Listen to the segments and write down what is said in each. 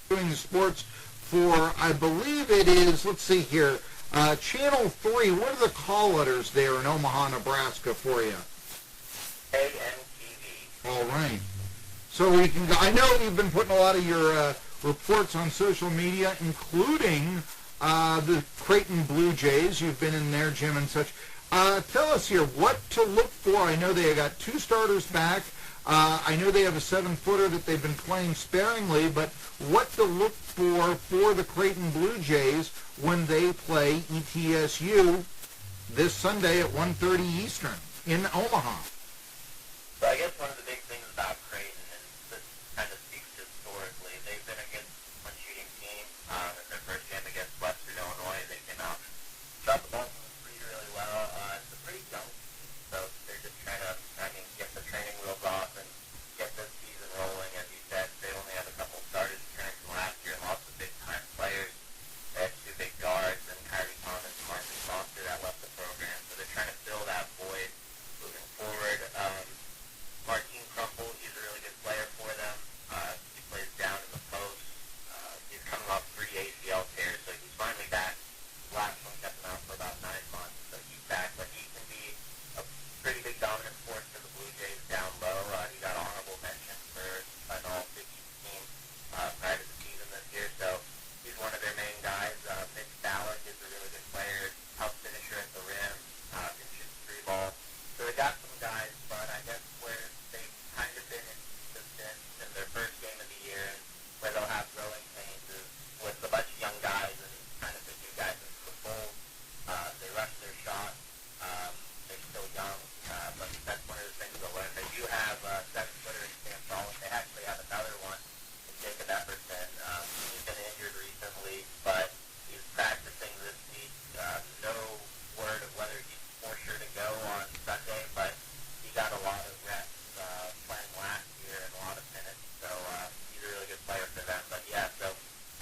doing the sports for, I believe it is, let's see here, Channel 3. What are the call letters there in Omaha, Nebraska for you? AMTV. All right. So we can. I know you've been putting a lot of your reports on social media, including the Creighton Blue Jays. You've been in there, Jim, and such. Tell us here what to look for. I know they got two starters back. I know they have a 7-footer that they've been playing sparingly, but what to look for the Creighton Blue Jays when they play ETSU this Sunday at 1:30 Eastern in Omaha? So I guess one of the big things about Creighton, and this kind of speaks historically, they've been a good one-shooting team. In their first game against Western Illinois, they came out and shot the ball really well. It's a pretty young team, so they're just trying to, get the training wheels off and get this season rolling. As you said, they only have a couple starters returning from last year and lots of big-time players. They had two big guards, and Kyrie Thomas and Marcus Foster that left the program, so they're trying to fill that void moving forward. Martin Crumple, he's a really good player for them. He plays down in the post. He's coming off 3 ACL tears, so he's finally back. Last one kept him out for about 9 months, so he's back. But he can be a pretty big dominant force for the Blue Jays down low. He got honorable mention for an all-Big East team prior to the season this year, so he's one of their main guys. Mitch Ballack is a really good player, tough finisher at the rim, can shoot the three ball. So they got some guys, but I guess where they've kind of been inconsistent in their first game of the year and where they'll have growing pains is with a bunch of young guys and trying to put new guys into the fold. They rush their shot. They're still young, but that's one of the things they'll learn. They do have a 7-footer in Sam Solomon. They actually have another one in Jacob Epperson. He's been injured recently, but he's practicing this week. No word of whether he's for sure to go on Sunday, but he got a lot of reps playing last year and a lot of minutes, so he's a really good player for them. But yeah, so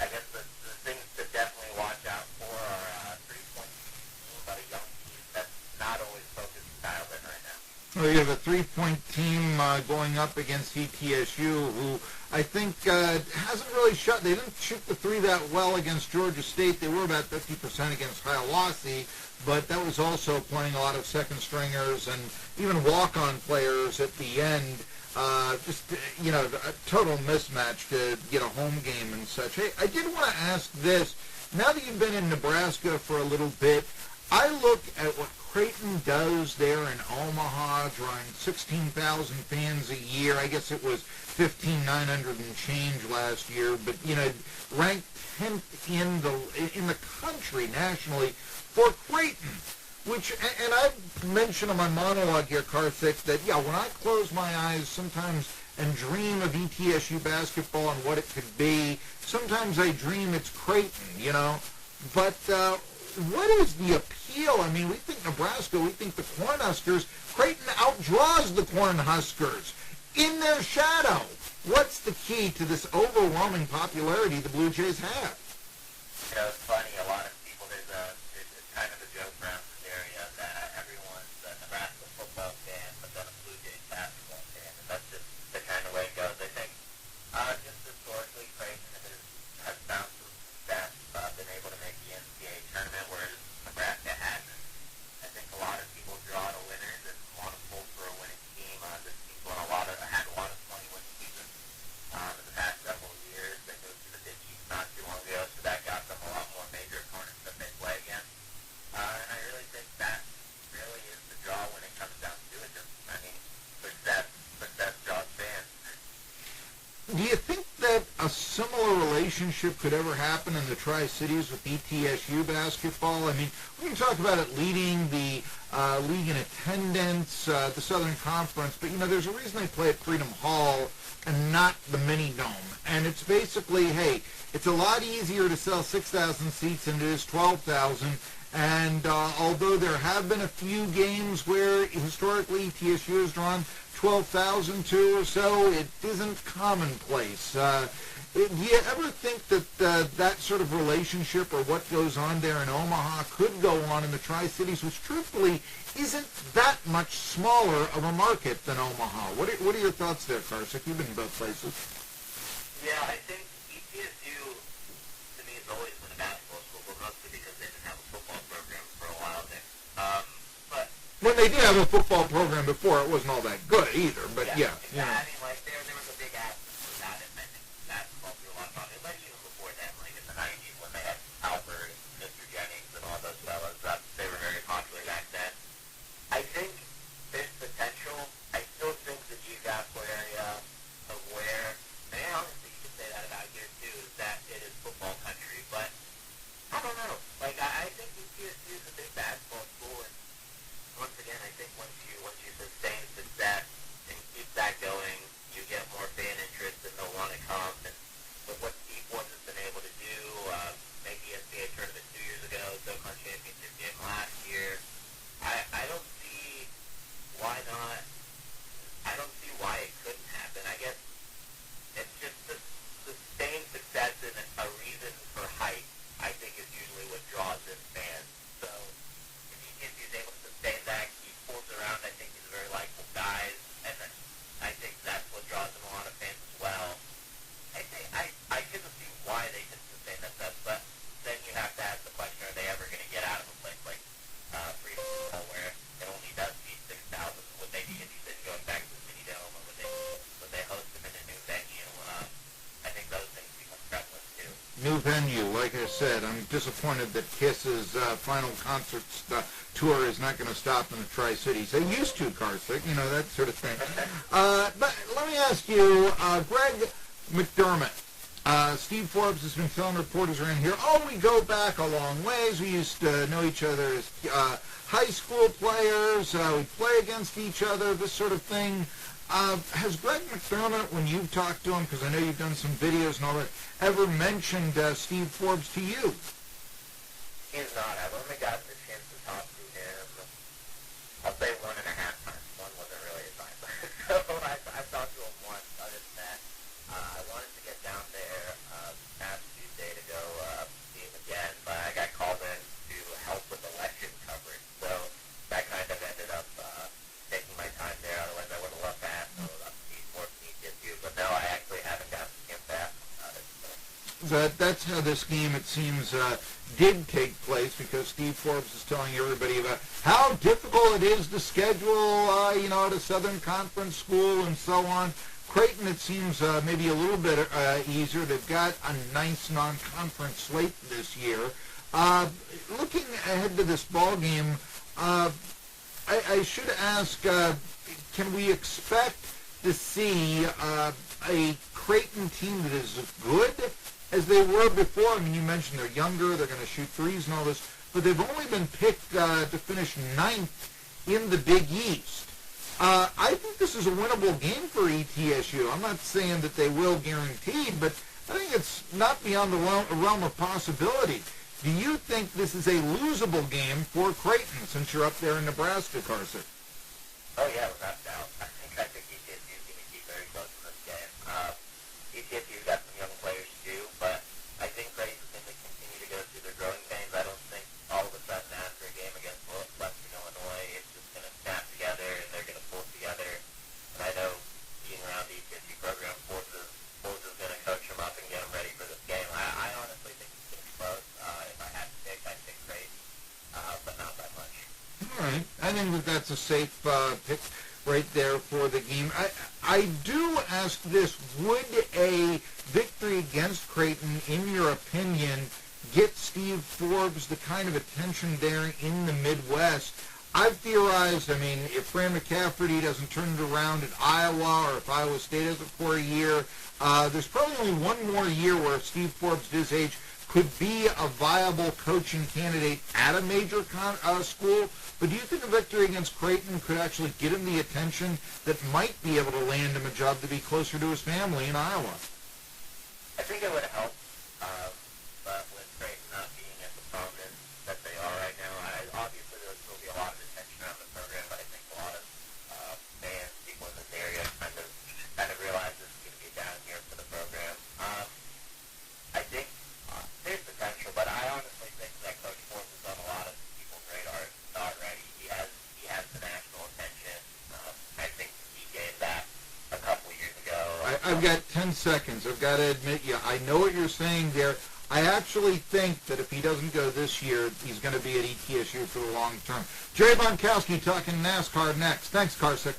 I guess the things to definitely watch out for are 3-point team, but a young team that's not always focused and dialed in right now. Well, you have a 3-point team going up against ETSU, who I think hasn't really shot. They didn't shoot the three that well against Georgia State. They were about 50% against Hiawassee, but that was also playing a lot of second stringers and even walk-on players at the end. A total mismatch to get a home game and such. Hey, I did want to ask this. Now that you've been in Nebraska for a little bit, I look at what Creighton does there in Omaha, drawing 16,000 fans a year. I guess it was 15,900 and change last year, but ranked 10th in the country nationally for Creighton. Which, and I've mentioned in my monologue here, Karthik, that when I close my eyes sometimes and dream of ETSU basketball and what it could be, sometimes I dream it's Creighton, But what is the appeal? I mean, we think Nebraska, we think the Cornhuskers. Creighton outdraws the Cornhuskers in their shadow. What's the key to this overwhelming popularity the Blue Jays have? It's funny, a lot of people, there's kind of a joke around this area that everyone's a Nebraska football fan, but then a Blue Jays basketball fan, and that's just the kind of way it goes. I think just historically, Creighton has found some success, been able to make the NCAA tournament, whereas Nebraska hasn't. I think a lot of people draw to winners and want to pull for a winning team. This team's had a lot of 20-win seasons in the past several years. They moved to the Big East not too long ago, so that got them a lot more major opponents that they play against. And I really think that really is the draw when it comes down to it. Success draws fans. Do you think that a similar relationship could ever happen in the Tri-Cities with ETSU basketball? I mean, we can talk about it leading the league in attendance, the Southern Conference, but, there's a reason they play at Freedom Hall and not the Mini-Dome. And it's basically, hey, it's a lot easier to sell 6,000 seats than it is 12,000. And although there have been a few games where historically ETSU has drawn 12,002 or so, it isn't commonplace. Do you ever think that that sort of relationship or what goes on there in Omaha could go on in the Tri-Cities, which truthfully isn't that much smaller of a market than Omaha? What are your thoughts there, Karthik? You've been in both places. Yeah, I think ETSU And they did have a football program before. It wasn't all that good either, but yeah. Exactly. I mean, like, there was a big aspect for that, and I think basketball threw a lot of money, but even before then, like in the 90s when they had Albert and Mr. Jennings and all those fellas, they were very popular back then. I think there's potential. I still think the geographical area of where, and honestly, you could say that about here too, is that it is football country, but I don't know. Like, I think ETSU is a big basketball school, and once again, I think once you sustain success and keep that going, you get more fan interest and they'll want to come. And with what Steve Forbes has been able to do, make the NCAA tournament 2 years ago, SoCon championship game last year, I don't see why not. I don't see why it couldn't happen. I guess it's just the sustained success and a reason for hype, I think, is usually what draws in fans. So if he's able to sustain that, keep Forbes around, I think he's a very likable guy, and I think that's what draws him a lot of fans as well. I couldn't see why they couldn't sustain that stuff, but then you have to ask the question, are they ever going to get out of a place like Freedom Bowl where it only does seat 6,000? Would they be interested in going back to the City Dome, or would they host them in a new venue? I think those things become prevalent too. New venue, like I said, I'm disappointed that Kiss's final concert tour is not going to stop in the Tri-Cities. They used to, Karthik, that sort of thing. But let me ask you, Greg McDermott, Steve Forbes has been telling reporters around here, we go back a long ways. We used to know each other as high school players. We play against each other, this sort of thing. Has Greg McDermott, when you've talked to him, because I know you've done some videos and all that, ever mentioned Steve Forbes to you? He has not. I've only gotten the chance to talk to him, I'll say 1.5 times. One wasn't really a time. So I've talked to him once. Other than that, I wanted to get down there past Tuesday to go see him again, but I got called in to help with election coverage. So that kind of ended up taking my time there. Otherwise, I would have loved to ask him about Steve Forbes and ETSU. But no, I actually haven't gotten a chance to ask him about it. So. That's how this game, it seems, did take place, because Steve Forbes is telling everybody about how difficult it is to schedule, at a Southern Conference school and so on. Creighton, it seems, maybe a little bit easier. They've got a nice non-conference slate this year. Looking ahead to this ball game, I should ask, can we expect to see a Creighton team that is as good as they were before? I mean, you mentioned they're younger, they're going to shoot threes and all this, but they've only been picked to finish 9th in the Big East. I think this is a winnable game for ETSU. I'm not saying that they will guaranteed, but I think it's not beyond the realm of possibility. Do you think this is a losable game for Creighton, since you're up there in Nebraska, Karthik? Oh, yeah, without doubt. I think ETSU is going to keep very close in this game. ETSU's got some young players too, but I think Creighton's going to continue to go through their growing pains. I don't think all of a sudden after a game against Western Illinois, it's just going to snap together and they're going to pull together. And I know being around the ETSU program, Forbes is going to coach them up and get them ready for this game. I honestly think it's going to be close. If I had to pick, I'd pick Creighton, but not that much. All right. I think that's a safe pick right there for the game. I do ask this, would a victory against Creighton, in your opinion, get Steve Forbes the kind of attention there in the Midwest? I've theorized, if Fran McCafferty doesn't turn it around at Iowa, or if Iowa State has it for a year, there's probably only one more year where Steve Forbes, at his age, could be a viable coaching candidate at a major school. But do you think a victory against Creighton could actually get him the attention that might be able to land him a job to be closer to his family in Iowa? I think it would help, but with Creighton not being at the prominence that they are right now, obviously there will still be a lot of attention around the program, but I think a lot of fans, people in this area kind of realize this is going to be down here for the program. I think there's potential, but I honestly think that Coach Forbes has done a lot of people's radars already. He has the national attention. I think he gave that a couple years ago. I've got 10 seconds. I've got to admit, I know what you're saying there. I actually think that if he doesn't go this year, he's going to be at ETSU for the long term. Jerry Bonkowski talking NASCAR next. Thanks, Karthik.